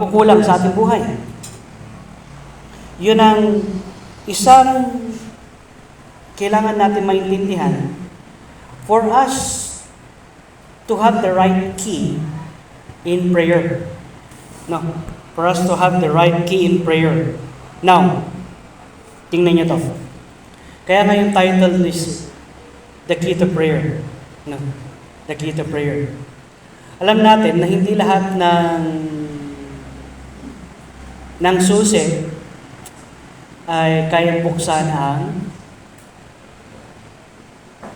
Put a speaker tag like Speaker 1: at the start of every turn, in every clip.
Speaker 1: pagkukulang sa ating buhay. Yun ang isang kailangan natin maintindihan for us to have the right key in prayer. No, for us to have the right key in prayer. Now, tingnan niyo to. Kaya nga yung title is The Key to Prayer. No, The Key to Prayer. Alam natin na hindi lahat ng susi ay kayang buksan ang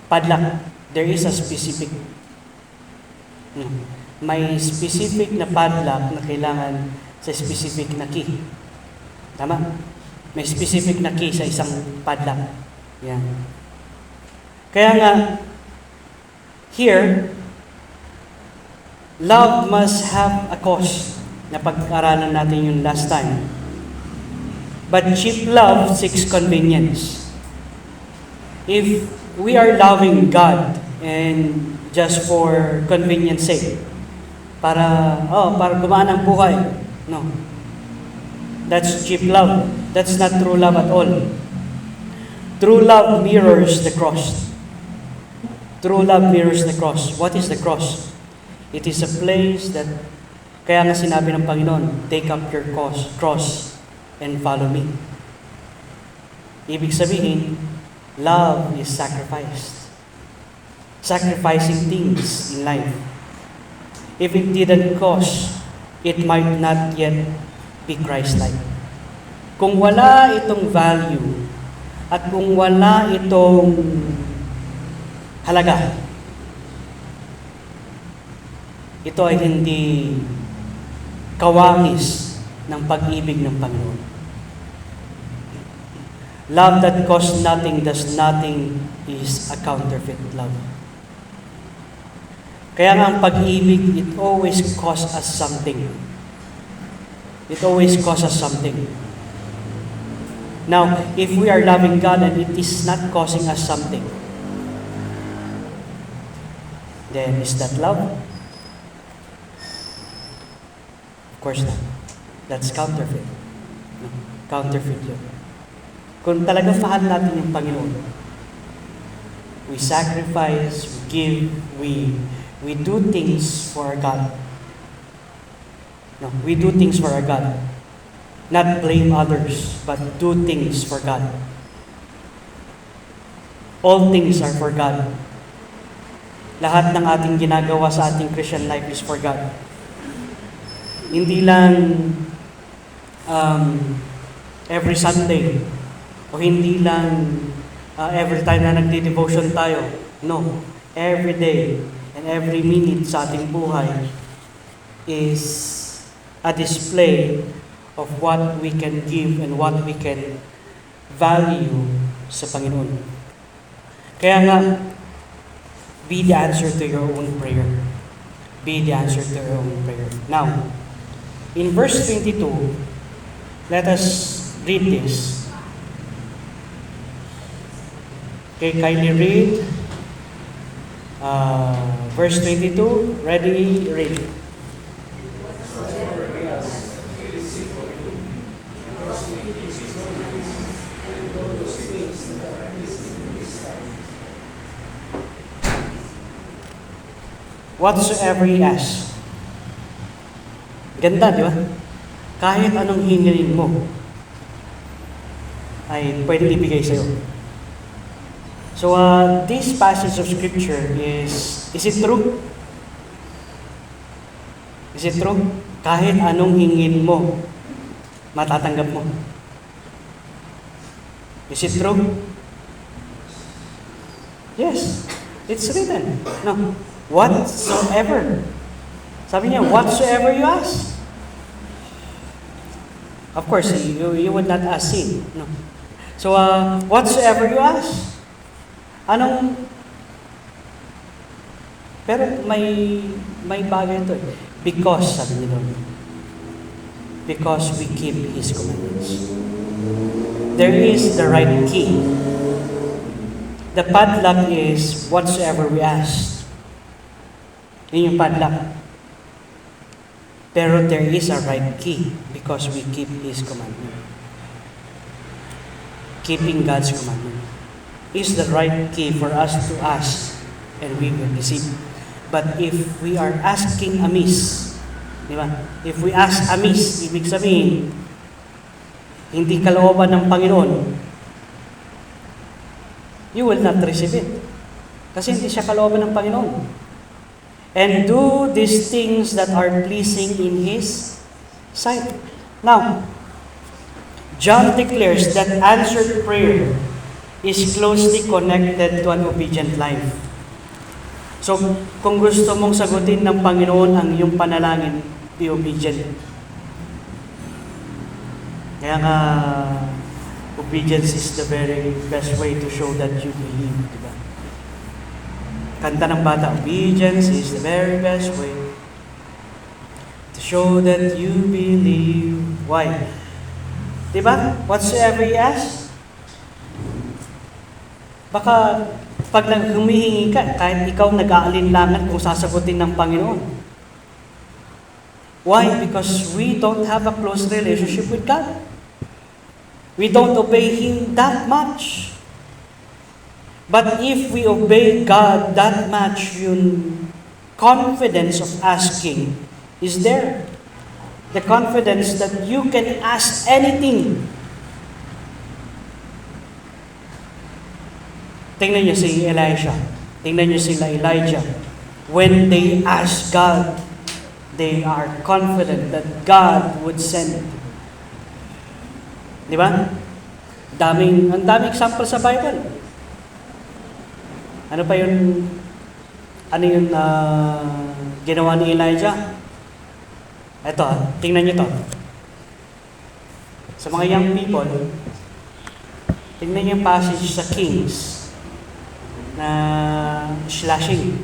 Speaker 1: padlock. There is a specific. May specific na padlock na kailangan sa specific na key. Tama? May specific na key sa isang padlock. Yan. Kaya nga, here, love must have a cause. Napag-aralan natin yung last time. But cheap love seeks convenience. If we are loving God and just for convenience sake, para gumaan ang buhay. No. That's cheap love. That's not true love at all. True love mirrors the cross. True love mirrors the cross. What is the cross? It is a place that, kaya nga sinabi ng Panginoon, take up your cross and follow me. Ibig sabihin, love is sacrificed. Sacrificing things in life. If it didn't cost, it might not yet be Christ-like. Kung wala itong value at kung wala itong halaga, ito ay hindi kawangis ng pag-ibig ng Panginoon. Love that costs nothing, does nothing is a counterfeit love. Kaya nga ang pag-ibig, it always costs us something. It always costs us something. Now, if we are loving God and it is not costing us something, then is that love? Of course not. That's counterfeit. Counterfeit yun. Kung talagang mahal natin yung Panginoon, we sacrifice, we give, we do things for our God. No, we do things for our God. Not blame others, but do things for God. All things are for God. Lahat ng ating ginagawa sa ating Christian life is for God. Hindi lang every Sunday o hindi lang every time na nagdi-devotion tayo. No, every day and every minute sa ating buhay is a display of what we can give and what we can value sa Panginoon. Kaya nga, be the answer to your own prayer. Be the answer to your own prayer. Now, in verse 22, let us read this. Okay, kindly read. Verse 22, ready, read. Whatsoever he asks. Ganda, di ba? Kahit anong hingilin mo, ay pwedeng ibigay sa'yo. So, this passage of Scripture is it true? Is it true? Kahit anong hingin mo, matatanggap mo. Is it true? Yes, it's written. No. Whatsoever. Sabi niya, whatsoever you ask. Of course, you would not ask sin. No. So, whatsoever you ask. Pero may bagay ito. Because, sabi niya doon. Because we keep His commandments. There is the right key. The padlock is whatsoever we ask. Yun yung padlock. Pero there is a right key because we keep His commandment. Keeping God's commandment is the right key for us to ask and we will receive. But if we are asking amiss, di ba? If we ask amiss, ibig sabihin, hindi kalooban ng Panginoon, you will not receive it. Kasi hindi siya kalooban ng Panginoon. And do these things that are pleasing in His sight. Now, John declares that answered prayer is closely connected to an obedient life. So, kung gusto mong sagutin ng Panginoon ang iyong panalangin, be obedient. Kaya nga, obedience is the very best way to show that you believe, di ba? Kanta ng bata, obedience is the very best way to show that you believe. Why? Di ba? Whatsoever you ask. Baka pag humihingi ka, kahit ikaw nag-aalinlangan kung sasagutin ng Panginoon. Why? Because we don't have a close relationship with God. We don't obey Him that much. But if we obey God that much, yung confidence of asking is there. The confidence that you can ask anything. Tingnan niyo si Elisha. Tingnan niyo sila Elijah. When they ask God, they are confident that God would send. Di ba? Ang daming example sa Bible. Ano yung ginawa ni Elijah? Ito, tingnan niyo to. Sa mga young people, tingnan niyo yung passage sa Kings na slashing.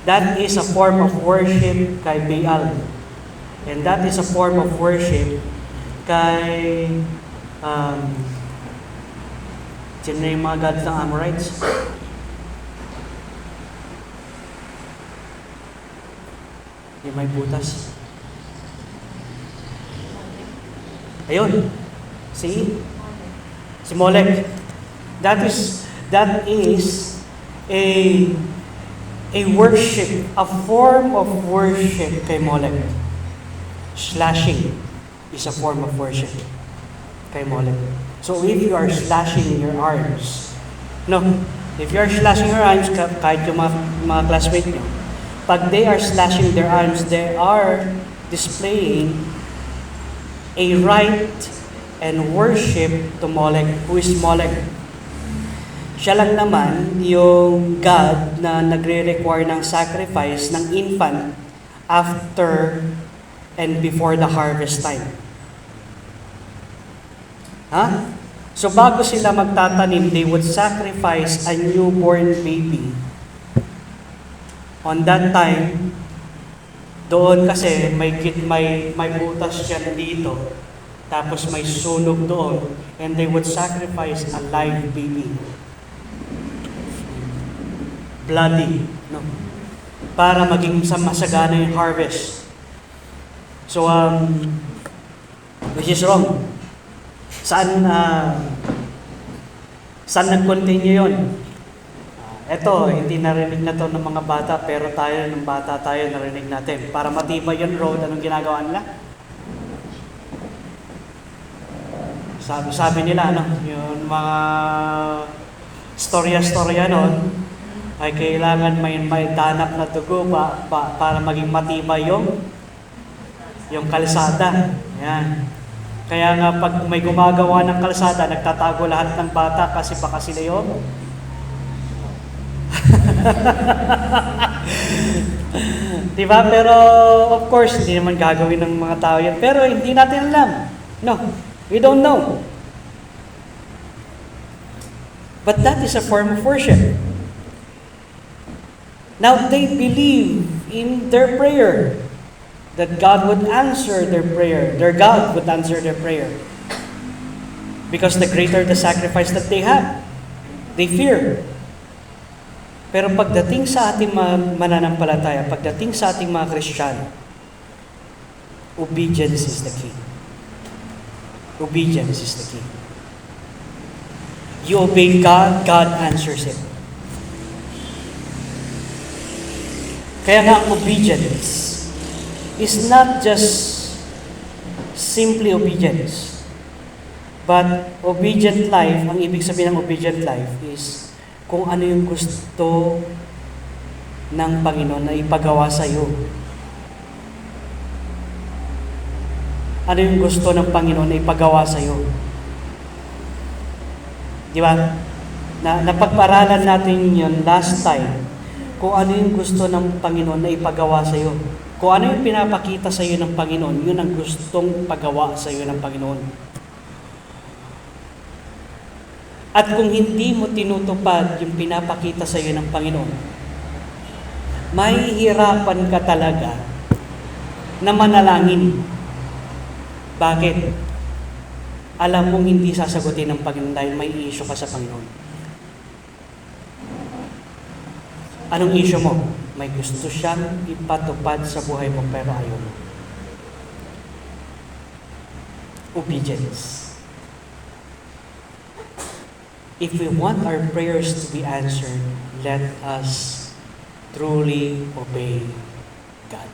Speaker 1: That is a form of worship kay Baal. And that is a form of worship kay sino na yung mga gods ng Amorites? Yung may butas. Ayun. Si Molech. That is a worship, a form of worship kay Molech. Slashing is a form of worship kay Molech. So if you are slashing your arms, if you are slashing your arms, kahit yung mga classmates nyo, pag they are slashing their arms, they are displaying a rite and worship to Molech. Who is Molech? Siya lang naman yung God na nagre-require ng sacrifice ng infant after and before the harvest time. So bago sila magtatanim, they would sacrifice a newborn baby. On that time, doon kasi may butas dyan dito, tapos may sunog doon, and they would sacrifice a live baby. Bloody, para maging masagana yung harvest. So, which is wrong. Saan nag-continue yun? Ito, hindi narinig na to ng mga bata, pero ng bata tayo narinig natin. Para matibay yung road, anong ginagawa nila? Sabi nila, yung mga storya noon, ay kailangan may danap na dugo para maging matibay yung kalsada. Yan. Kaya nga pag may gumagawa ng kalsada, nagtatago lahat ng bata kasi baka sila yun. Diba? Pero of course, hindi naman gagawin ng mga tao yan. Pero hindi natin alam. No, we don't know. But that is a form of worship. Now they believe in their prayer, that God would answer their prayer. Their God would answer their prayer. Because the greater the sacrifice that they have, they fear. Pero pagdating sa ating mga mananampalataya, pagdating sa ating mga Kristiyano, Obedience is the key. Obedience is the key. You obey God, God answers it. Kaya nga ang obedience is not just simply obedience, but obedient life, ang ibig sabihin ng obedient life is kung ano yung gusto ng Panginoon na ipagawa sa iyo. Ano yung gusto ng Panginoon na ipagawa sa iyo? Di ba? Napag-aralan natin yun last time. Kung ano yung gusto ng Panginoon na ipagawa sa iyo. Kung ano yung pinapakita sa iyo ng Panginoon, yun ang gustong pagawa sa iyo ng Panginoon. At kung hindi mo tinutupad yung pinapakita sa iyo ng Panginoon, mahihirapan ka talaga na manalangin. Bakit? Alam mong hindi sasagutin ng Panginoon dahil may issue ka sa Panginoon. Anong issue mo? May gusto siyang ipatupad sa buhay mo pero ayaw mo. Obedience. If we want our prayers to be answered, let us truly obey God.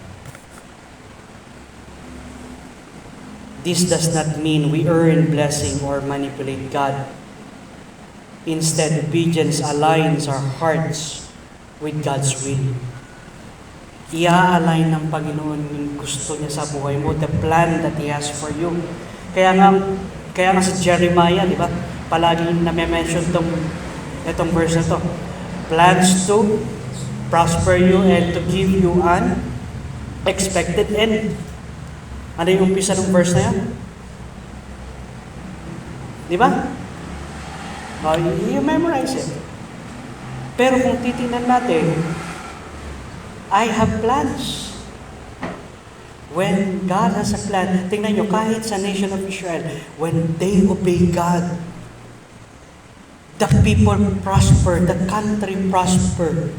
Speaker 1: This does not mean we earn blessing or manipulate God. Instead, obedience aligns our hearts with God's will. Ia-align ng Panginoon yung gusto niya sa buhay mo, the plan that He has for you. Kaya nga sa Jeremiah, di ba? Palaging na-mention itong verse na to. Plans to prosper you and to give you an expected end. Ano yung umpisa ng verse na yan? Di ba? You memorize it. Pero kung titingnan natin, I have plans. When God has a plan, tingnan nyo, kahit sa nation of Israel, when they obey God, the people prosper, the country prosper.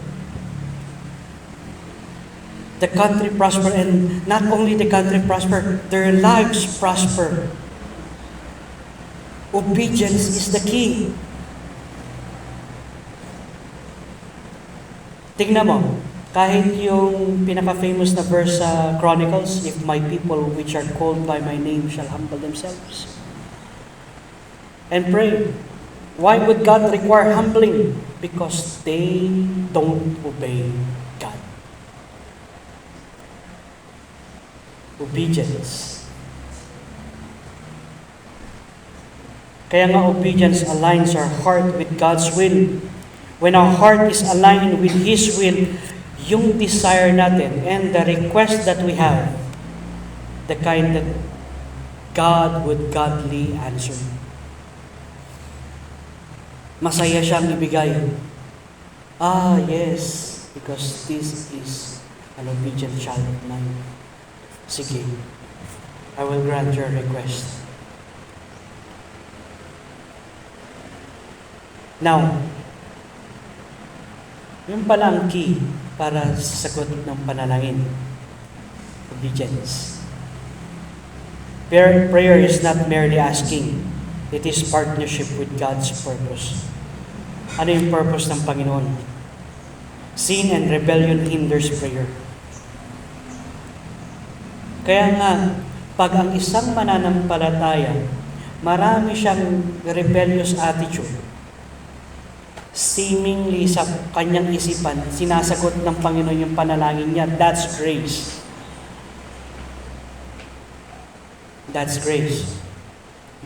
Speaker 1: The country prosper, and not only the country prosper, their lives prosper. Obedience is the key. Tingnan mo, kahit yung pinaka-famous na verse sa Chronicles, if my people which are called by my name shall humble themselves and pray. Why would God require humbling? Because they don't obey God. Obedience. Kaya nga obedience aligns our heart with God's will. When our heart is aligned with His will, yung desire natin and the request that we have, the kind that God would godly answer. Masaya siyang ibigay. Yes, because this is an obedient child of mine. Sige, I will grant your request. Now, yun pala ang key para sa sagot ng panalangin. Obedience. Prayer is not merely asking. It is partnership with God's purpose. Ano yung purpose ng Panginoon? Sin and rebellion hinders prayer. Kaya nga, pag ang isang mananampalataya, marami siyang rebellious attitude, seemingly sa kanyang isipan, sinasagot ng Panginoon yung panalangin niya, that's grace. That's grace.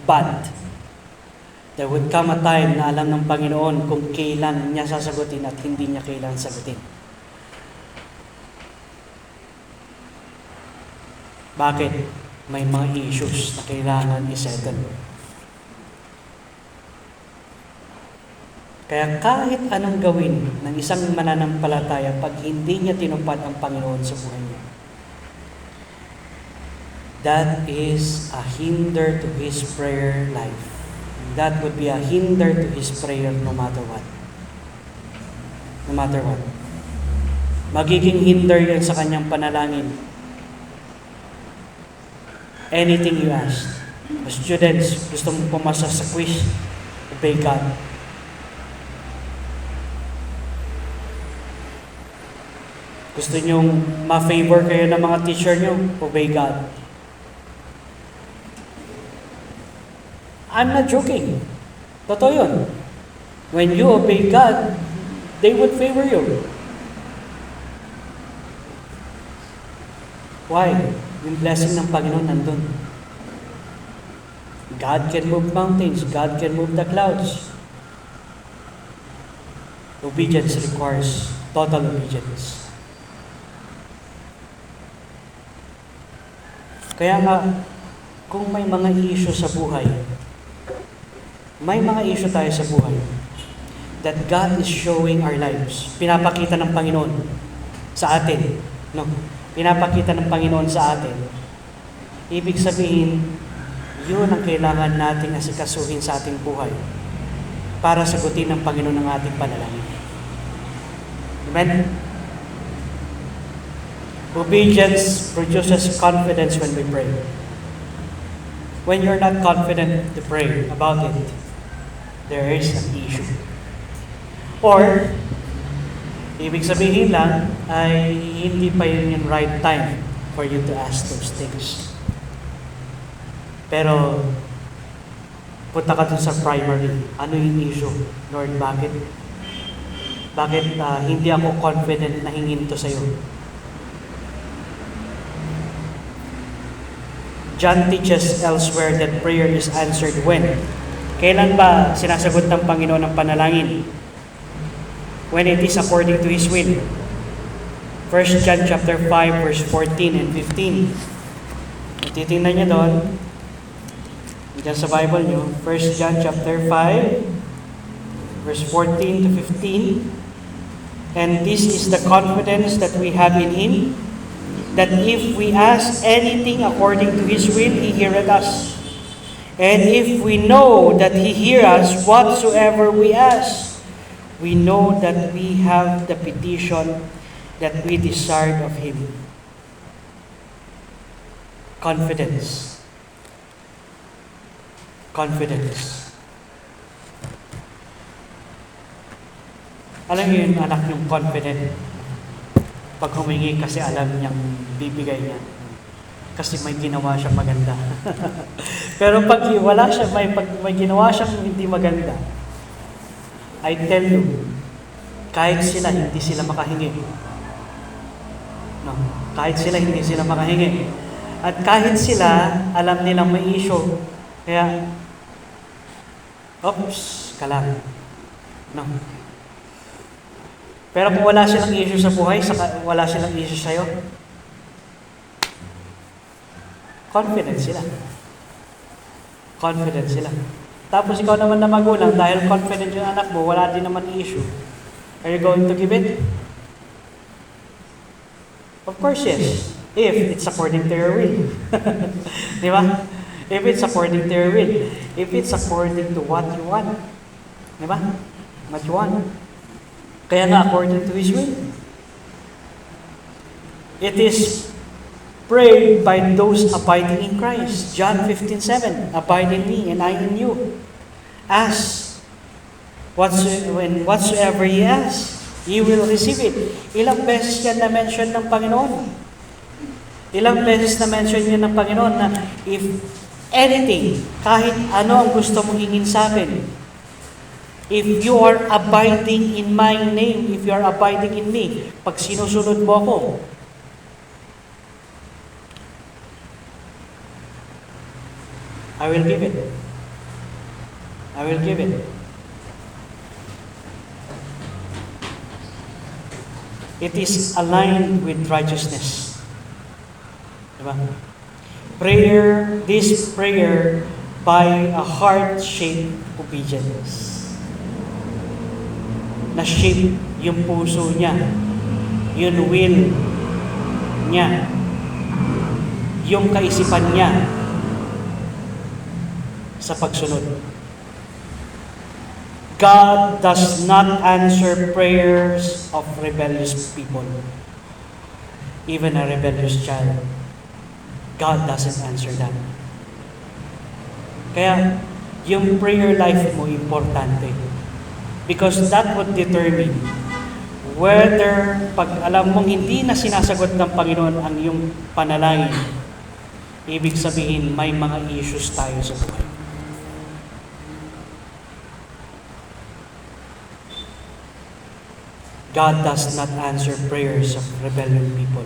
Speaker 1: But, there would come a time na alam ng Panginoon kung kailan niya sasagutin at hindi niya kailan sagutin. Bakit? May mga issues na kailangan i-settle. Kaya kahit anong gawin ng isang mananampalataya pag hindi niya tinupad ang Panginoon sa buhay niya, that is a hinder to his prayer life. That would be a hinder to his prayer no matter what. No matter what. Magiging hinder yan sa kanyang panalangin. anything you ask. Students, gusto mo pumasa sa quiz, obey God. Gusto nyong ma-favor kayo ng mga teacher nyo, obey God. I'm not joking. Totoo yun. When you obey God, they would favor you. Why? Yung blessing ng Panginoon nandun. God can move mountains. God can move the clouds. Obedience requires total obedience. Kaya nga, kung may mga issue sa buhay, may mga issue tayo sa buhay that God is showing our lives. Pinapakita ng Panginoon sa atin. No? Pinapakita ng Panginoon sa atin. Ibig sabihin, yun ang kailangan nating asikasuhin sa ating buhay para sagutin ng Panginoon ang ating panalangin. Amen? Obedience produces confidence when we pray. When you're not confident to pray about it, there is an issue. Or, ibig sabihin lang, ay hindi pa yun yung right time for you to ask those things. Pero, punta ka dun sa primary. Ano yung issue? Lord, bakit? Bakit hindi ako confident na hingin to sa'yo? John teaches elsewhere that prayer is answered when? Kailan ba sinasagot ng Panginoon ang panalangin? When it is according to His will. 1 John chapter 5 verse 14 and 15. Titingnan niyo doon. Diyan sa Bible niyo, 1 John chapter 5 verse 14 to 15. And this is the confidence that we have in Him, that if we ask anything according to His will, He heareth us. And if we know that He hears us whatsoever we ask, we know that we have the petition that we desired of Him. Confidence. Confidence. Alam niyo yung anak niyong confident. Pag humingi kasi alam niyang bibigay niya. Kasi may ginawa siyang maganda. Pero pag wala siya, may ginawa siyang hindi maganda, I tell you, kahit sila, hindi sila makahingi. No, kahit sila, hindi sila makahingi. At kahit sila, alam nilang may issue. Kaya, oops, kalang. No. Pero kung wala silang issue sa buhay, wala silang issue sa'yo, confident sila. Confident sila. Tapos ikaw naman na magulang, dahil confident yung anak mo, wala din naman issue. Are you going to give it? Of course, yes. If it's according to your will. Di ba? If it's according to your will. If it's according to what you want. Di ba? What you want. Kaya nga according to His will. It is prayed by those abiding in Christ. John 15:7, abide in me and I in you. Ask whatsoever ye ask, ye will receive it. Ilang beses yan na-mention ng Panginoon. Ilang beses na-mention yan ng Panginoon na if anything, kahit ano ang gusto mong hingin sa akin, if you are abiding in my name, if you are abiding in me, pag sinusunod mo ako, I will give it. I will give it. It is aligned with righteousness. Diba? This prayer by a heart-shaped obedience. Na-shape yung puso niya, yung will niya, yung kaisipan niya sa pagsunod. God does not answer prayers of rebellious people, even a rebellious child. God doesn't answer that. Kaya, yung prayer life mo importante. Because that would determine whether pag alam mong hindi na sinasagot ng Panginoon ang iyong panalangin, ibig sabihin may mga issues tayo sa buhay. God does not answer prayers of rebellion people.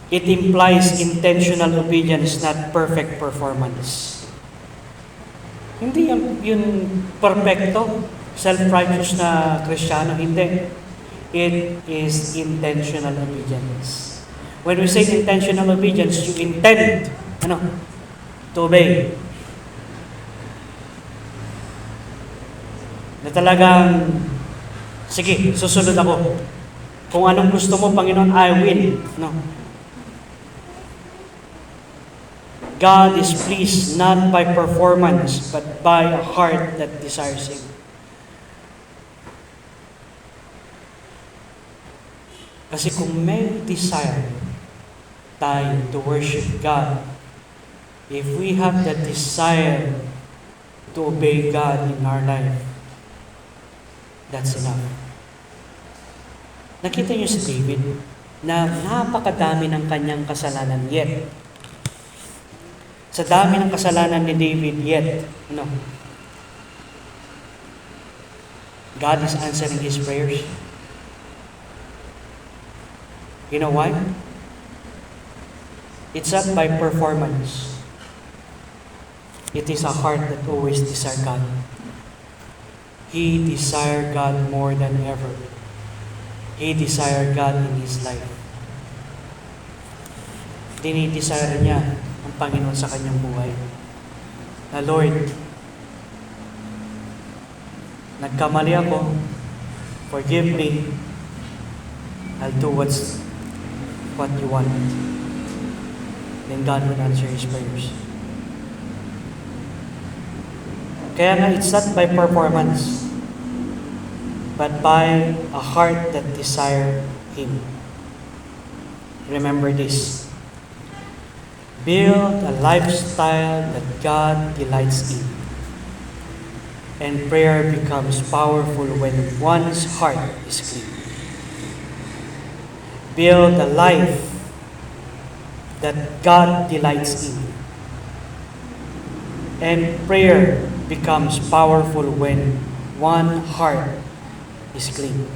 Speaker 1: It implies intentional obedience, not perfect performance. Hindi yun perfecto, self-righteous na Kristiyano, hindi. It is intentional obedience. When we say intentional obedience, you intend, to obey. Na talagang, sige, susunod ako. Kung anong gusto mo, Panginoon, I will. No. God is pleased not by performance, but by a heart that desires Him. Kasi kung may desire tayo to worship God, if we have that desire to obey God in our life, that's enough. Nakita niyo si David na napakadami ng kanyang kasalanan, yet sa dami ng kasalanan ni David, yet God is answering his prayers. You know why? It's not by performance. It is a heart that always desires God. He desired God more than ever. He desired God in his life. Dinidesire niya ang Panginoon sa kanyang buhay. Na Lord, nagkamali ako, forgive me, I'll do what you want. Then God will answer his prayers. Kaya nga, it's not by performance, but by a heart that desire Him. Remember this. Build a lifestyle that God delights in. And prayer becomes powerful when one's heart is clean. Build a life that God delights in. And prayer becomes powerful when one heart is clean.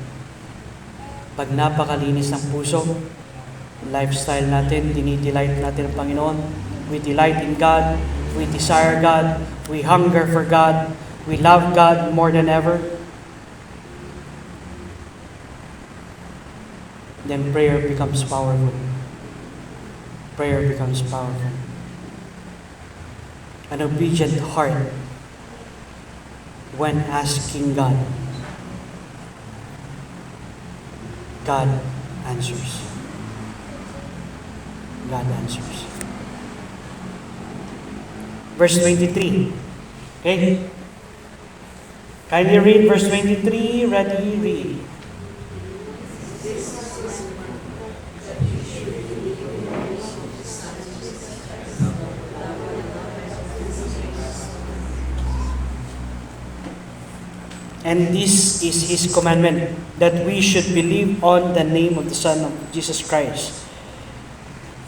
Speaker 1: Pag napakalinis ng puso, lifestyle natin, dinidelight natin ang Panginoon, we delight in God, we desire God, we hunger for God, we love God more than ever, then prayer becomes powerful. Prayer becomes powerful. An obedient heart when asking God, God answers. God answers. Verse 23. Okay? Kindly read verse 23. Ready? Read. And this is His commandment, that we should believe on the name of the Son of Jesus Christ,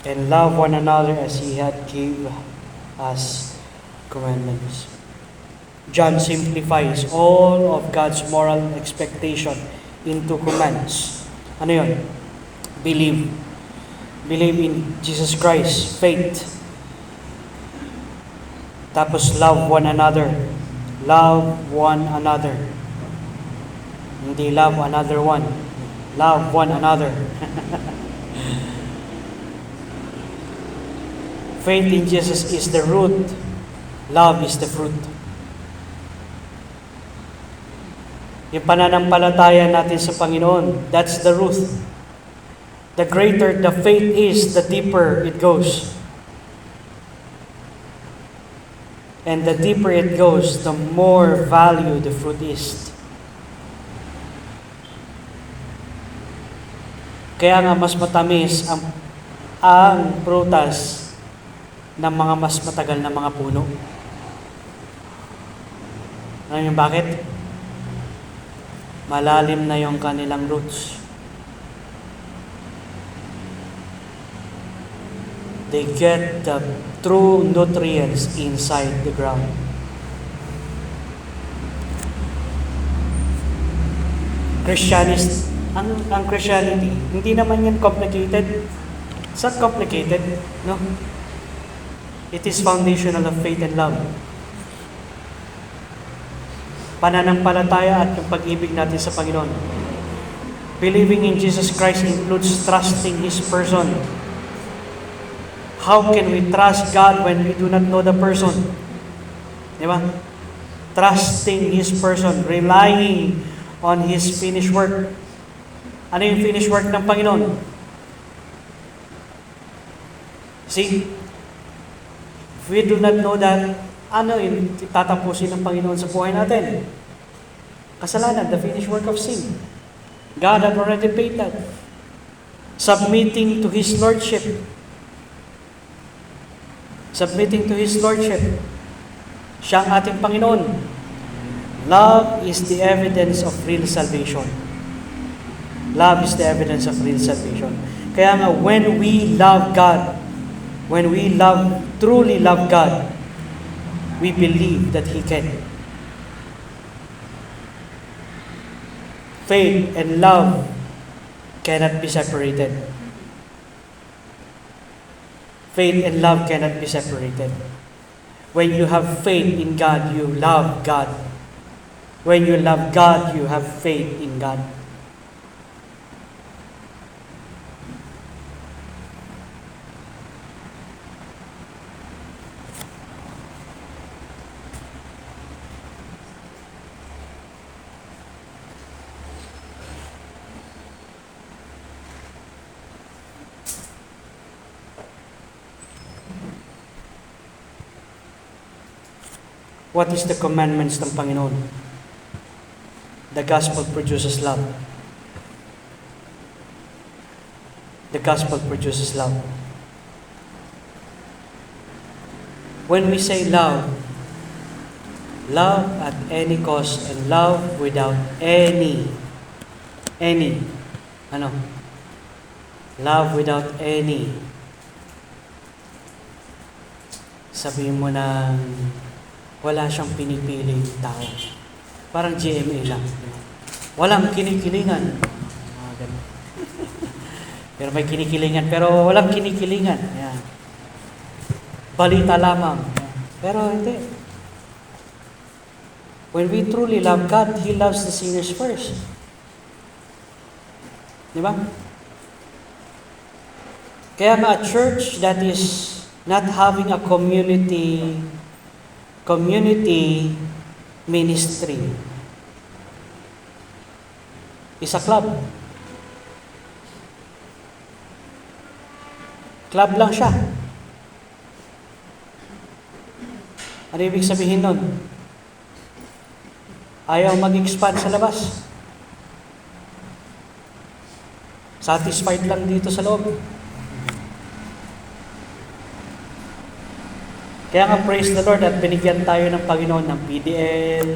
Speaker 1: and love one another as He had gave us commandments. John simplifies all of God's moral expectation into commands. Ano yun? Believe. Believe in Jesus Christ. Faith. Tapos love one another. Love one another. Hindi love another one. Love one another. Faith in Jesus is the root. Love is the fruit. Yung pananampalataya natin sa Panginoon, that's the root. The greater the faith is, the deeper it goes. And the deeper it goes, the more value the fruit is. Kaya nga mas matamis ang ang prutas ng mga mas matagal na mga puno. Alam niyo bakit? Malalim na yung kanilang roots. They get the true nutrients inside the ground. Ang Christianity, hindi naman yan complicated. It's not complicated, no? It is foundational of faith and love. Pananampalataya at yung pag-ibig natin sa Panginoon. Believing in Jesus Christ includes trusting His person. How can we trust God when we do not know the person? Di ba? Trusting His person, relying on His finished work. Ano yung finished work ng Panginoon? See? If we do not know that, ano yung tatapusin ng Panginoon sa buhay natin? Kasalanan, the finished work of sin. God had already paid that. Submitting to His Lordship. Submitting to His Lordship. Siya ang ating Panginoon. Love is the evidence of real salvation. Love is the evidence of real salvation. Kaya nga, when we love God, when we truly love God, we believe that He can. Faith and love cannot be separated. Faith and love cannot be separated. When you have faith in God, you love God. When you love God, you have faith in God. What is the commandments ng Panginoon? The gospel produces love. The gospel produces love. When we say love at any cost and love without love without any. Sabihin mo na wala siyang pinipiling tao. Parang GMA lang. Walang kinikilingan. Pero may kinikilingan. Pero walang kinikilingan. Ayan. Balita lamang. Pero hindi. When we truly love God, He loves the sinners first. Di ba? Kaya nga a church that is not having a community ministry is a club. Club lang siya. Ano ibig sabihin nun? Ayaw mag-expand sa labas. Satisfied lang dito sa loob. Kaya nga praise the Lord at binigyan tayo ng Panginoon ng PDL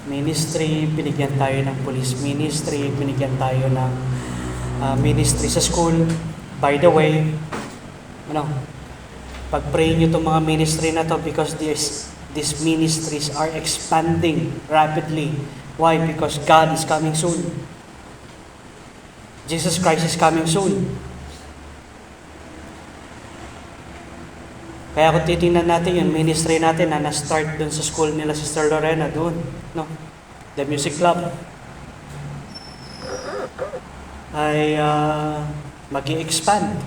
Speaker 1: ministry, binigyan tayo ng police ministry, binigyan tayo ng ministry sa school. By the way, pag-pray nyo itong mga ministry na to because these ministries are expanding rapidly. Why? Because God is coming soon. Jesus Christ is coming soon. Kaya kung titingnan natin yung ministry natin na na-start dun sa school nila Sister Lorena, dun, no? The music club ay mag-i-expand.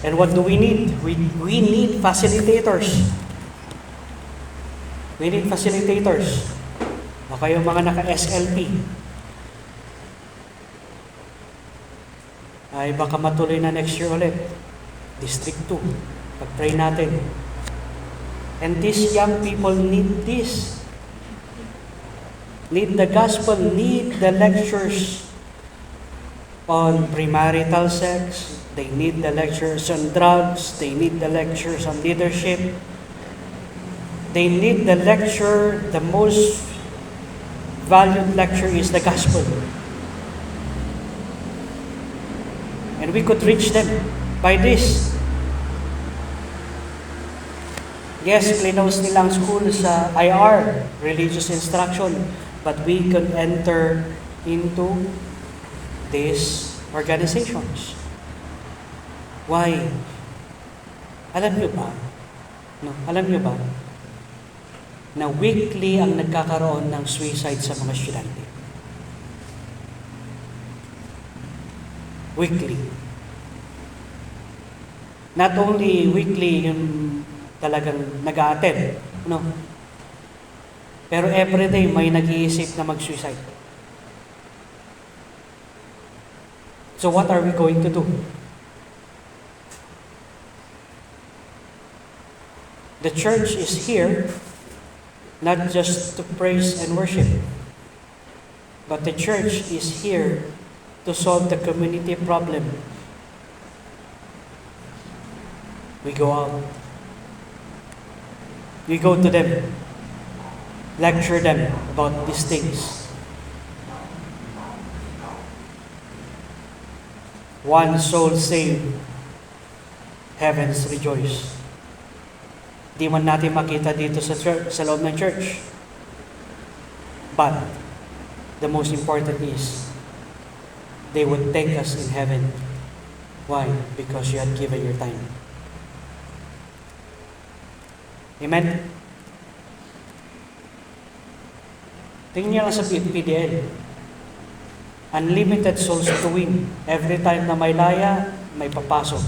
Speaker 1: And what do we need? We need facilitators. We need facilitators. O kayong mga naka-SLP ay baka matuloy na next year ulit. District 2. Pag-pray natin. And these young people need this. Need the gospel, need the lectures. on premarital sex. They need the lectures on drugs. They need the lectures on leadership. They need the lecture. The most valued lecture is the gospel. And we could reach them by this. Yes, close nilang school sa IR, religious instruction, but we can enter into these organizations. Why? Alam nyo ba? No, alam nyo ba na weekly ang nagkakaroon ng suicide sa mga estudyante? Weekly. Not only weekly yung talagang nag-a-attend, no? Pero everyday may nag-iisip na mag-suicide. So what are we going to do? The church is here not just to praise and worship, but the church is here to solve the community problem. We go out. We go to them, lecture them about these things. One soul saved, heavens rejoice. Di man natin makita dito sa church, sa loob ng church. But the most important is, they would thank us in heaven. Why? Because you had given your time. Amen? Tingnan niyo lang sa PDL. Unlimited souls to win. Every time na may laya, may papasok.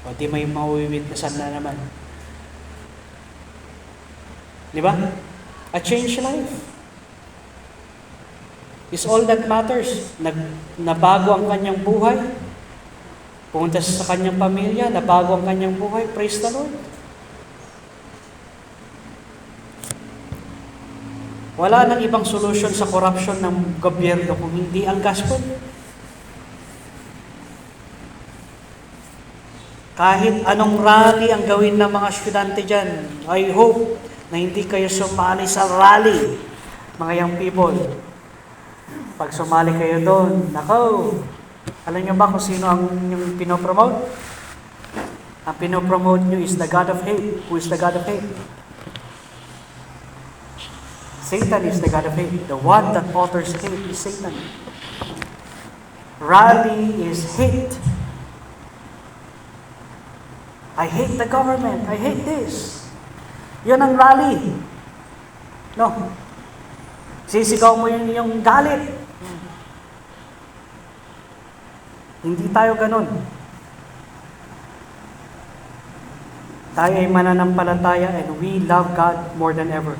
Speaker 1: O di may mauwiwitnessan na naman. Di ba? A changed life is all that matters. Nabago ang kanyang buhay. Pumunta sa kanyang pamilya, nabago ang kanyang buhay. Praise the Lord. Wala nang ibang solusyon sa corruption ng gobyerno kung hindi ang gospel. Kahit anong rally ang gawin ng mga estudyante dyan, I hope na hindi kayo sumali sa rally, mga young people. Pag sumali kayo doon, nako, alam nyo ba kung sino ang yung pinopromote? Ang pinopromote nyo is the God of hate. Who is the God of hate? Satan is the God of hate. The one that authors hate is Satan. Rally is hate. I hate the government. I hate this. Yun ang rally. No. Sisigaw mo yung galit. Hindi tayo ganun. Tayo ay mananampalataya and we love God more than ever.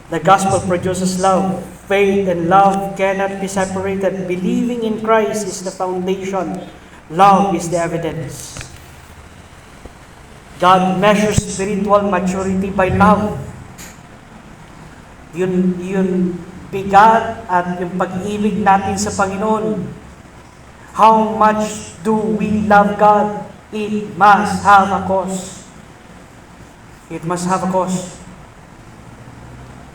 Speaker 1: The gospel produces love. Faith and love cannot be separated. Believing in Christ is the foundation. Love is the evidence. God measures spiritual maturity by love. Yun bigat at yung pag-ibig natin sa Panginoon. How much do we love God? It must have a cause. It must have a cause.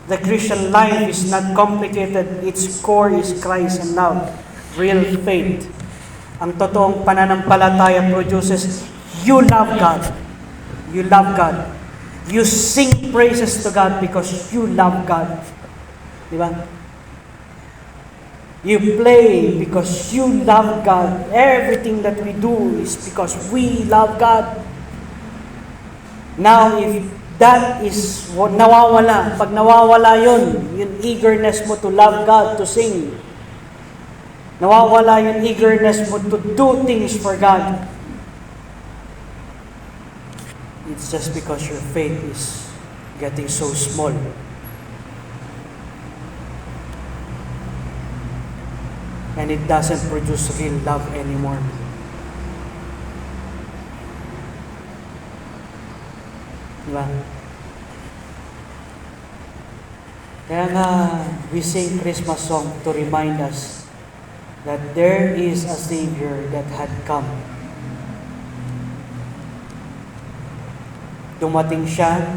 Speaker 1: The Christian life is not complicated. Its core is Christ and love. Real faith. Ang totoong pananampalataya produces, you love God. You love God. You sing praises to God because you love God. Di ba? You play because you love God. Everything that we do is because we love God. Now, if that is what nawawala, pag nawawala yun, yung eagerness mo to love God, to sing, nawawala yung eagerness mo to do things for God, it's just because your faith is getting so small. And it doesn't produce real love anymore. Diba? Kaya nga, we sing Christmas song to remind us that there is a Savior that had come. Dumating siya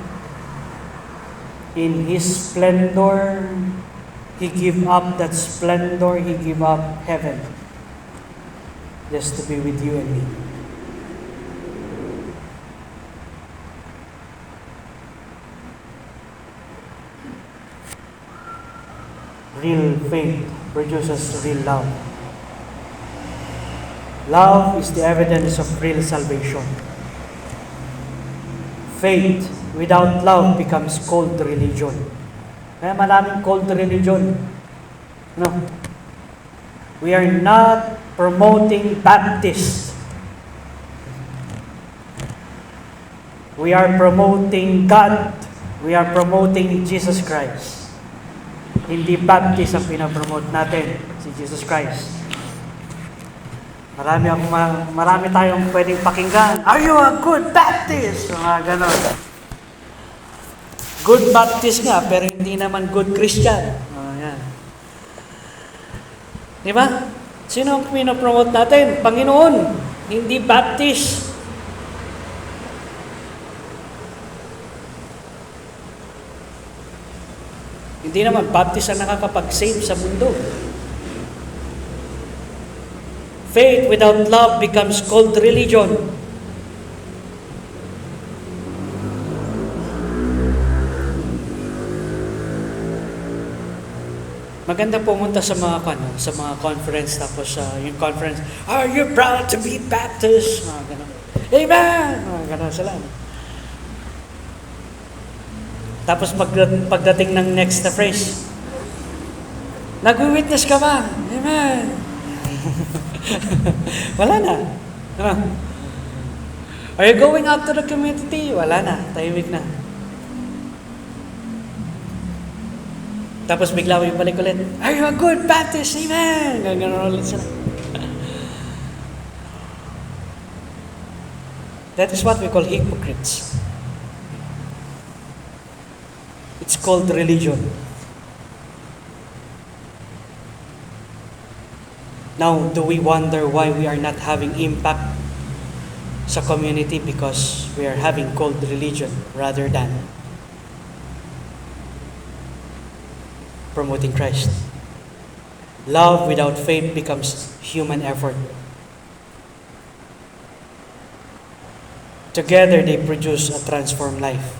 Speaker 1: in His splendor. He gave up that splendor. He gave up heaven just to be with you and me. Real faith produces real love. Love is the evidence of real salvation. Faith without love becomes cold religion. Kaya maraming cold religion. No. We are not promoting Baptist. We are promoting God. We are promoting Jesus Christ. Hindi Baptist ang pinapromote natin, si Jesus Christ. Marami tayong pwedeng pakinggan. Are you a good Baptist? Mga ganon. Good Baptist nga, pero hindi naman good Christian. Yan. Di ba? Sino ang pinapromote natin? Panginoon, hindi Baptist. Hindi naman Baptist ang nakakapag-save sa mundo. Faith without love becomes cold religion. Maganda pumunta sa mga conference, tapos yung conference, are you proud to be Baptist? Mga ganun. Amen! Mga ganun sila. Tapos pagdating ng next na phrase, nag-witness ka ba? Amen! Wala na. Are you going out to the community? Wala na. Tahimik na. Tapos bigla mo yung balik ulit, are you a good Baptist? Amen! Gano'n ulit sila. That is what we call hypocrites. It's called religion. Now, do we wonder why we are not having impact sa community? Because we are having cold religion rather than promoting Christ. Love without faith becomes human effort. Together, they produce a transformed life.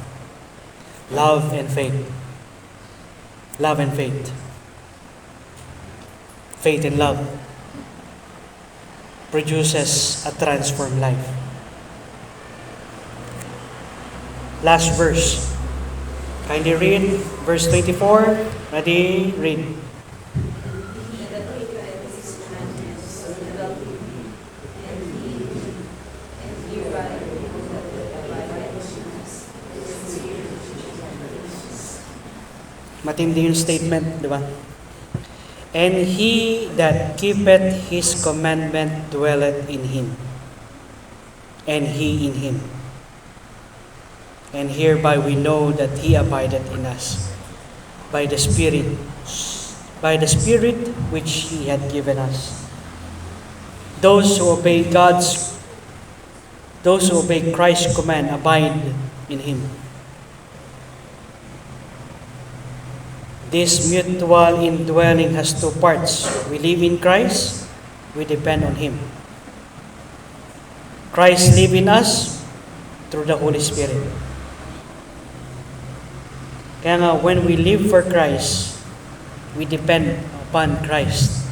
Speaker 1: Love and faith. Love and faith. Faith and love produces a transformed life. Last verse. Kindly read verse 24. Ready? Read. Matindi yung statement, di ba? And he that keepeth his commandment dwelleth in him, and he in him. And hereby we know that he abideth in us, by the Spirit which he had given us. Those who obey Christ's command abide in him. This mutual indwelling has two parts. We live in Christ, we depend on Him. Christ lives in us through the Holy Spirit. Kaya nga, when we live for Christ, we depend upon Christ.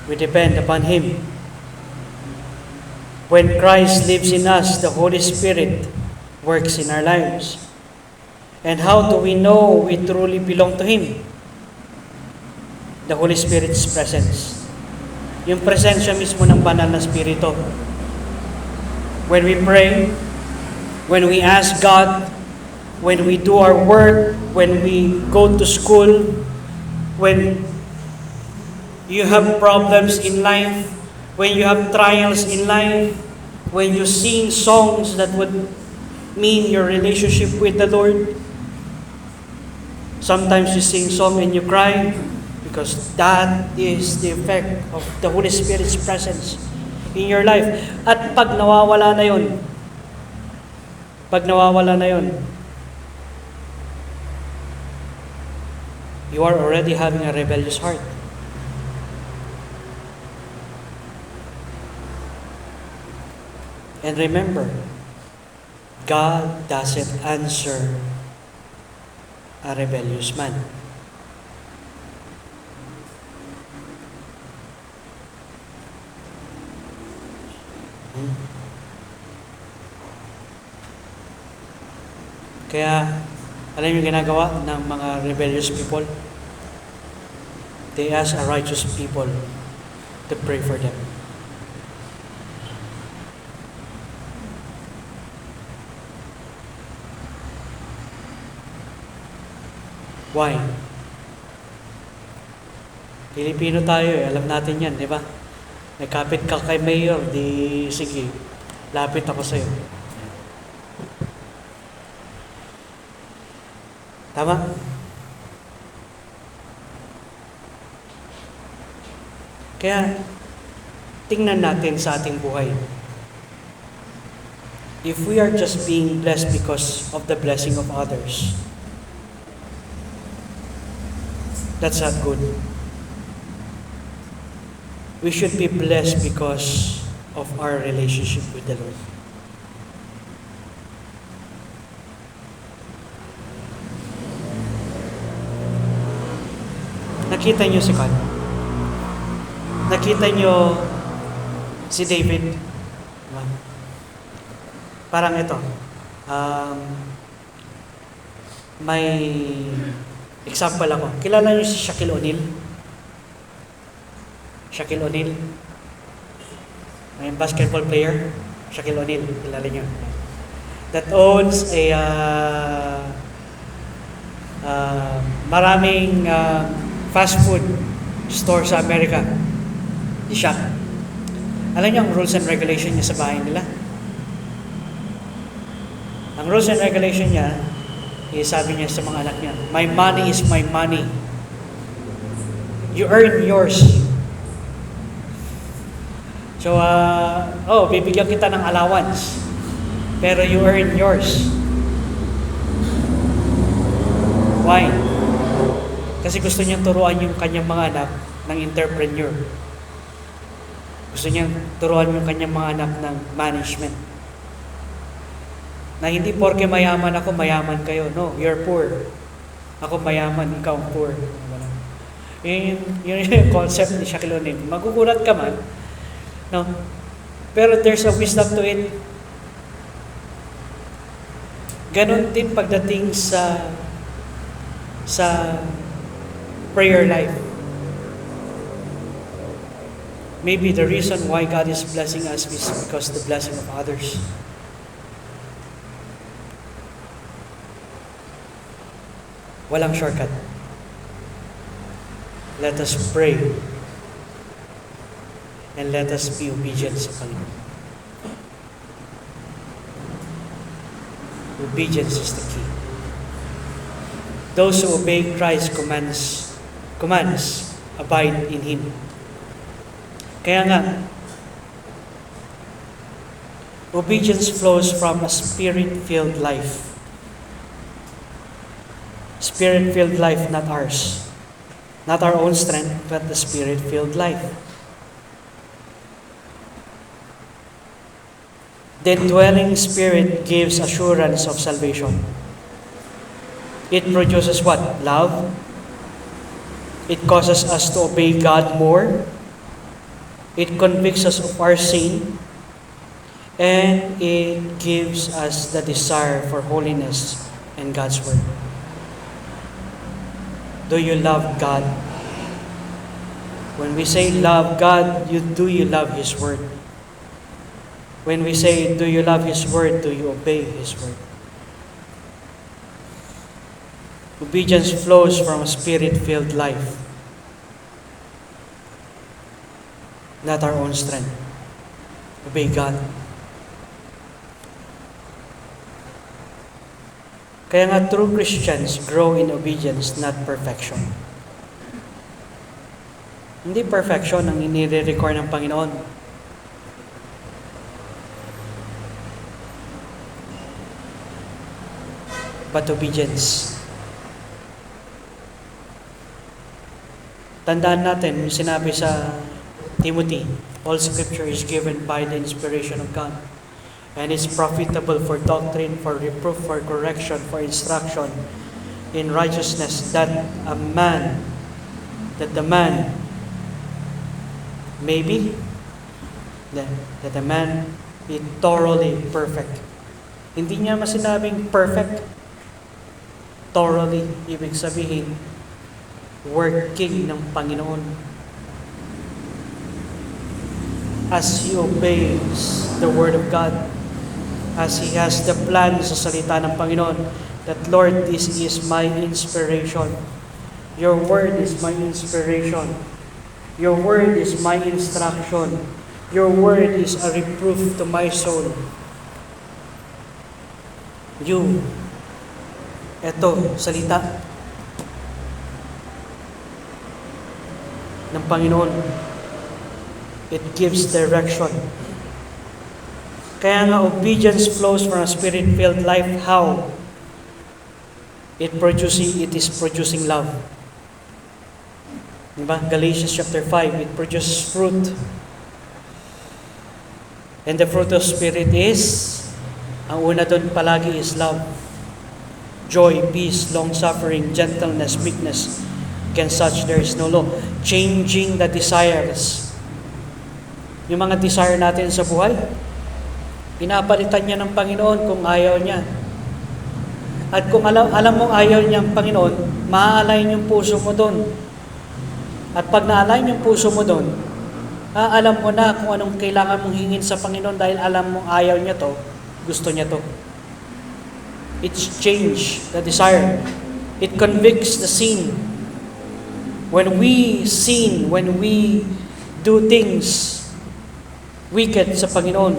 Speaker 1: We depend upon Him. When Christ lives in us, the Holy Spirit works in our lives. And how do we know we truly belong to Him? The Holy Spirit's presence. Yung presensya mismo ng banal na Espiritu. When we pray, when we ask God, when we do our work, when we go to school, when you have problems in life, when you have trials in life, when you sing songs that would mean your relationship with the Lord. Sometimes you sing song and you cry Because that is the effect of the Holy Spirit's presence in your life. At pag nawawala na yun, you are already having a rebellious heart. And remember, God doesn't answer a rebellious man. Kaya, alam niyo ginagawa ng mga rebellious people? They ask a righteous people to pray for them. Why? Pilipino tayo eh, alam natin yan, di ba? Nagkapit ka kay Mayor, di sige, lapit ako sa'yo. Tama? Kaya, tingnan natin sa ating buhay. If we are just being blessed because of the blessing of others, that's not good. We should be blessed because of our relationship with the Lord. Nakita niyo si Con? Nakita niyo si David? Diba? Parang ito. May example ako. Kilala niyo si Shaquille O'Neal? Shaquille O'Neal? May basketball player? Shaquille O'Neal, kilala niyo? That owns a maraming fast food store sa Amerika. Si Shaq. Alam niyo ang rules and regulation niya sa bahay nila? Ang rules and regulation niya, sabi niya sa mga anak niya, my money is my money. You earn yours. So, bibigyan kita ng allowance. Pero you earn yours. Why? Kasi gusto niyang turuan yung kanyang mga anak ng entrepreneur. Gusto niyang turuan yung kanyang mga anak ng management. Na hindi porke mayaman ako, mayaman kayo. No, you're poor. Ako mayaman, ikaw poor. Yun yung concept ni Shaquille O'Neal. Magugulat ka man. No? Pero there's a wisdom to it. Ganon din pagdating sa prayer life. Maybe the reason why God is blessing us is because of the blessing of others. Walang shortcut. Let us pray and let us be obedient sa Panginoon. Obedience is the key. Those who obey Christ's commands abide in Him. Kaya nga, obedience flows from a Spirit-filled life. Spirit-filled life, not ours. Not our own strength, but the Spirit-filled life. The indwelling Spirit gives assurance of salvation. It produces what? Love. It causes us to obey God more. It convicts us of our sin. And it gives us the desire for holiness and God's Word. Do you love God? When we say love God, do you love His Word? When we say, do you love His Word, do you obey His Word? Obedience flows from a Spirit-filled life, not our own strength. Obey God. Kaya nga true Christians grow in obedience, not perfection. Hindi perfection ang inire-require ng Panginoon. But obedience. Tandaan natin, yung sinabi sa Timothy, all scripture is given by the inspiration of God, and is profitable for doctrine, for reproof, for correction, for instruction in righteousness, that the man may be, that the man be thoroughly perfect. Hindi niya masinabing perfect. Thoroughly, ibig sabihin, working ng Panginoon. As he obeys the Word of God, as he has the plan sa salita ng Panginoon, that Lord, this is my inspiration. Your Word is my inspiration. Your Word is my instruction. Your Word is a reproof to my soul. Eto, salita ng Panginoon. It gives direction. Kaya nga, obedience flows from a spirit-filled life. How? It is producing love. Diba? Galatians chapter 5, it produces fruit. And the fruit of Spirit is, ang una doon palagi is love. Joy, peace, long-suffering, gentleness, meekness. Against such there is no law. Changing the desires. Yung mga desire natin sa buhay, pinapalitan niya ng Panginoon kung ayaw niya. At kung alam mong ayaw niya ng Panginoon, maa-align yung puso mo doon. At pag na-align yung puso mo doon, alam mo na kung anong kailangan mong hingin sa Panginoon dahil alam mong ayaw niya to, gusto niya to. It's change the desire. It convicts the sin. When we sin, when we do things wicked sa Panginoon,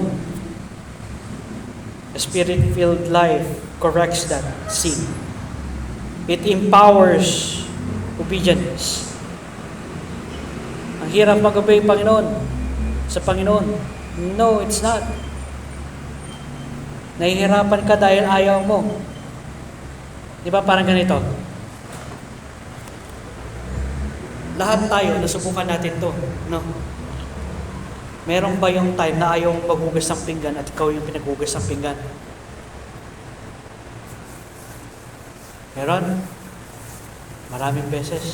Speaker 1: a spirit-filled life corrects that sin. It empowers obedience. Ang hirap mag-obey sa Panginoon. No, it's not. Nahihirapan ka dahil ayaw mo. Di ba parang ganito? Lahat tayo, nasubukan natin to. No? Meron ba yung time na ayaw maghugas ng pinggan at ikaw yung pinaghugas ng pinggan? Meron? Maraming beses.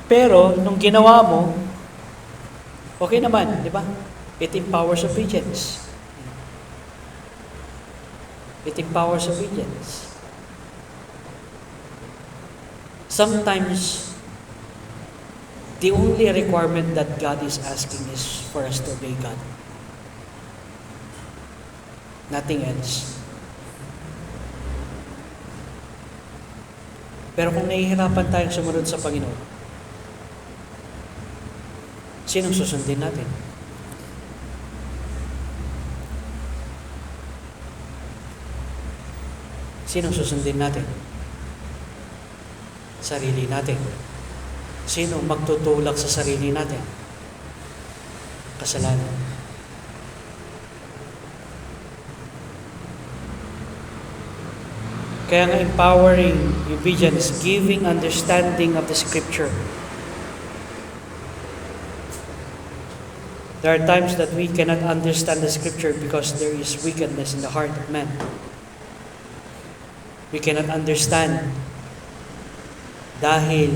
Speaker 1: Pero, nung ginawa mo, okay naman, di ba? It empowers obedience. It empowers obedience. Sometimes, the only requirement that God is asking is for us to obey God. Nothing else. Pero kung nahihirapan tayong sumunod sa Panginoon, sinong susundin natin? Sinong susundin natin? Sarili natin. Sino magtutulak sa sarili natin? Kasalanan. Kaya nga empowering obedience, giving understanding of the Scripture. There are times that we cannot understand the Scripture because there is wickedness in the heart of man. We cannot understand dahil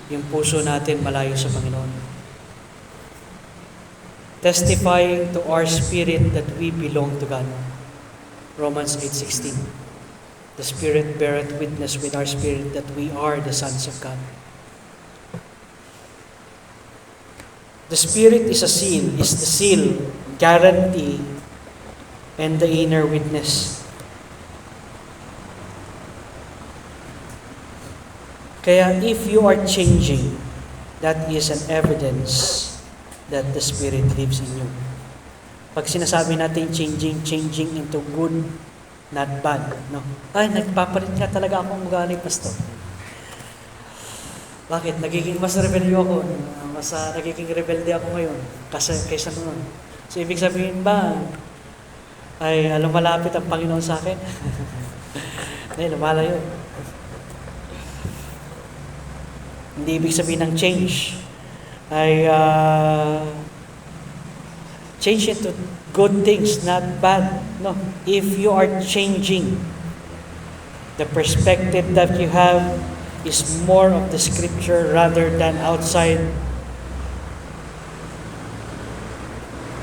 Speaker 1: yung puso natin malayo sa Panginoon. Testifying to our spirit that we belong to God. Romans 8:16. The Spirit beareth witness with our spirit that we are the sons of God. The Spirit is the seal, guarantee, and the inner witness. Kaya if you are changing, that is an evidence that the Spirit lives in you. Pag sinasabi natin changing into good not bad. No? Ay, nagpapalit nga talaga akong ugali, pastor. Bakit? Mas rebelde ako. Nagiging rebelde ako ngayon kaysa noon. So, ibig sabihin ba, ay lumalapit ang Panginoon sa akin? Ay, lumalayo. Hindi ibig sabihin ng change ay change into good things, not bad. No. If you are changing, the perspective that you have is more of the Scripture rather than outside.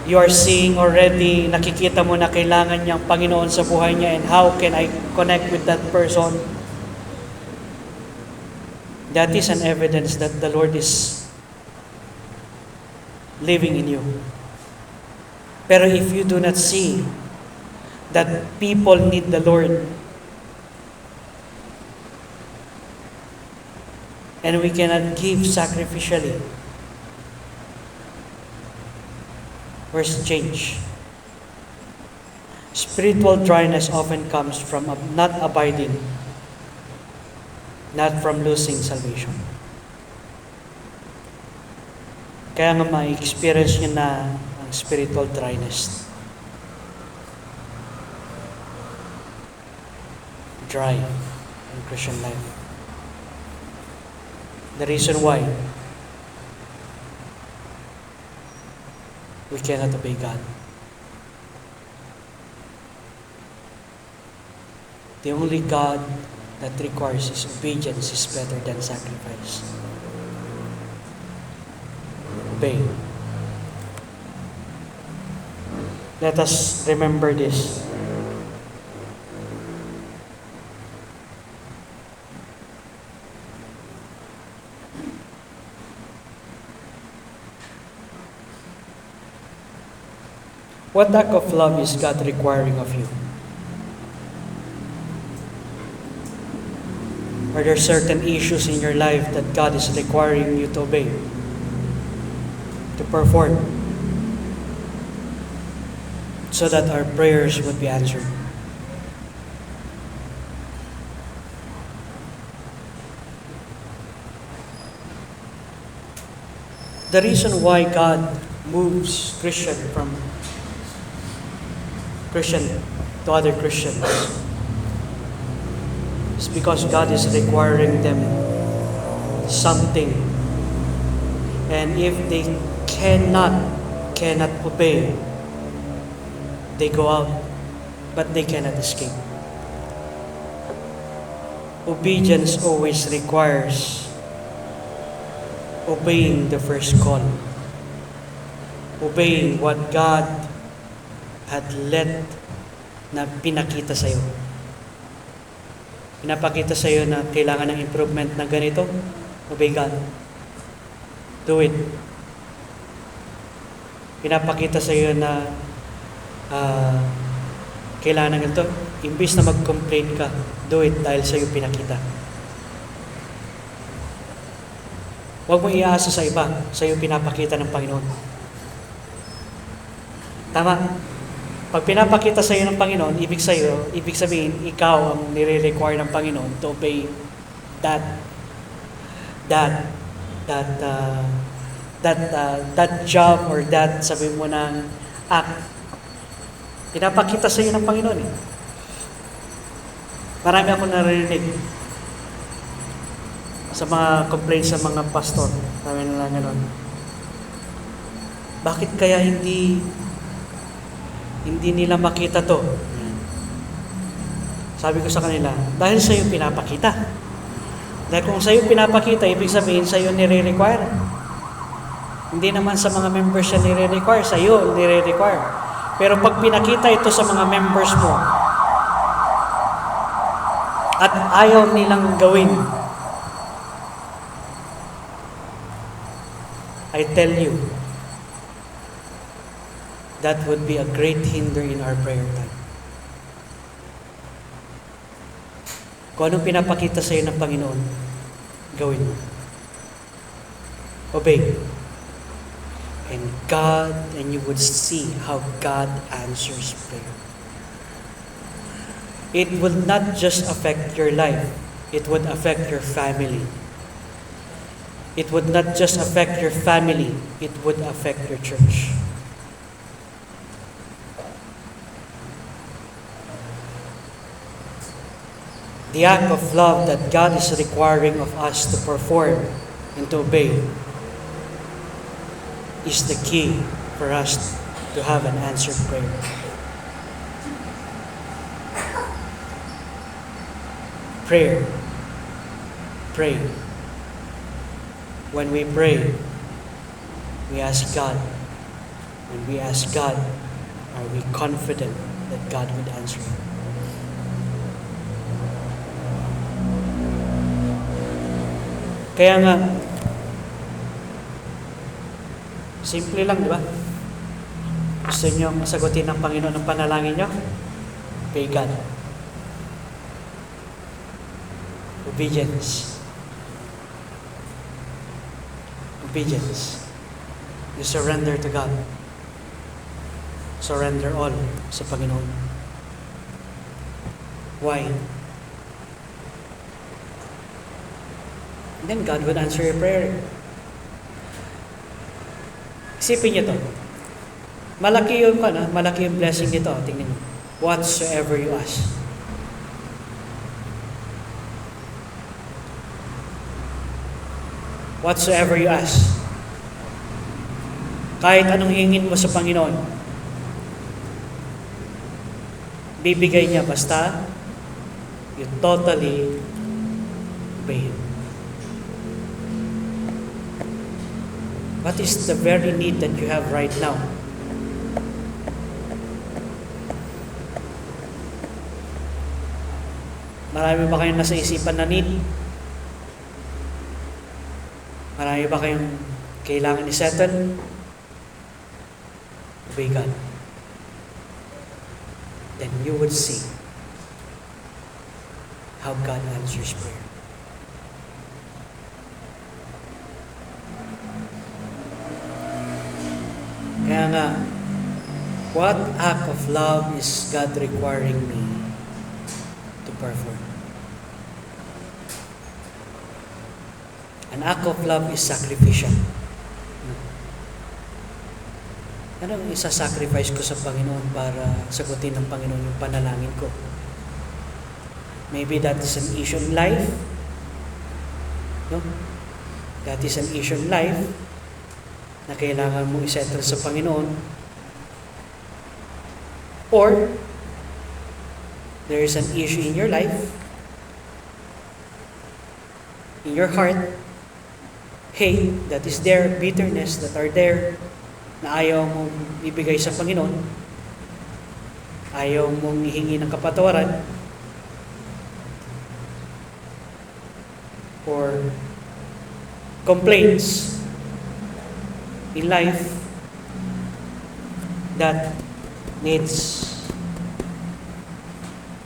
Speaker 1: You are seeing already, nakikita mo na kailangan niyang Panginoon sa buhay niya, and how can I connect with that person? That is an evidence that the Lord is living in you. Pero if you do not see that people need the Lord, and we cannot give sacrificially, where's change? Spiritual dryness often comes from not abiding, not from losing salvation. Kaya nga ma-experience nyo na ang spiritual dryness. Dry in Christian life. The reason why we cannot obey God. The only God that requires His obedience is better than sacrifice. Obey. Let us remember this. What act of love is God requiring of you? Are there certain issues in your life that God is requiring you to obey, to perform, so that our prayers would be answered? The reason why God moves Christian to other Christians is because God is requiring them something. And if they cannot obey, they go out, but they cannot escape. Obedience always requires obeying the first call. Obeying what God had led na pinakita sa iyo. Pinapakita sa iyo na kailangan ng improvement na ganito, obey God. Do it. Pinapakita sa iyo na kailangan ng ganito, imbis na mag-complain ka, do it dahil sa iyo pinakita. Huwag mo iaasa sa iba, sa iyo pinapakita ng Panginoon. Tama. Pag pinapakita sa iyo ng Panginoon, ibig sabihin, ikaw ang nire-require ng Panginoon to obey that job or that, sabi mo ng act. Pinapakita sa iyo ng Panginoon eh. Marami akong narinig sa mga complaints sa mga pastor. Sabi nila gano'n. Bakit kaya hindi nila makita to? Sabi ko sa kanila, dahil sa iyo pinapakita. Dahil kung sa iyo pinapakita, ibig sabihin sa iyo nire-require. Hindi naman sa mga members siya nire-require, sa iyo nire-require. Pero pag pinakita ito sa mga members mo, at ayaw nilang gawin, I tell you, that would be a great hinder in our prayer time. Kung anong pinapakita sa iyo ng Panginoon, gawin mo. Obey. And you would see how God answers prayer. it will not just affect your life, it would affect your family. It would not just affect your family, it would affect your church. The act of love that God is requiring of us to perform and to obey is the key for us to have an answered prayer. Prayer. Pray. When we pray, we ask God. When we ask God, are we confident that God would answer? Kaya nga, simple lang, di ba? Gusto niyo masagutin ng Panginoon ang panalangin niyo? Pray God. Obedience. Obedience. You surrender to God. Surrender all sa Panginoon. Why? Then God will answer your prayer. Isipin niyo to. Malaki yung blessing nito. Tingnan niyo. Whatsoever you ask. Whatsoever you ask. Kahit anong hingin mo sa Panginoon, bibigay niya basta you totally obey Him. What is the very need that you have right now? Marami ba kayong nasa isipan na need? Marami ba kayong kailangan i-settle? Obey God. Then you would see how God answers prayer. Kaya nga, what act of love is God requiring me to perform? An act of love is sacrificial. Anong isa-sacrifice ko sa Panginoon para sagutin ng Panginoon yung panalangin ko? Maybe that is an issue in life. No? That is an issue in life na kailangan mong isettle sa Panginoon. Or, there is an issue in your life, in your heart, hate that is there, bitterness that are there, na ayaw mong ibigay sa Panginoon, ayaw mong ihingi ng kapatawaran, or complaints in life that needs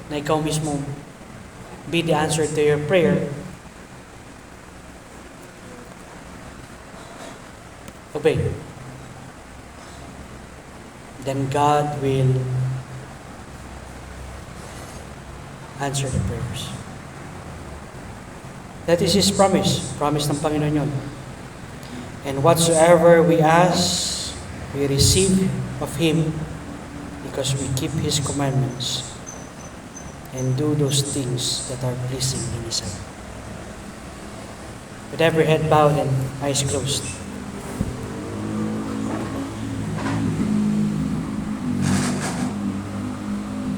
Speaker 1: na ikaw mismo be the answer to your prayer, obey. Then God will answer the prayers. That is His promise. Promise ng Panginoon yun. And whatsoever we ask, we receive of Him because we keep His commandments and do those things that are pleasing in His sight. With every head bowed and eyes closed.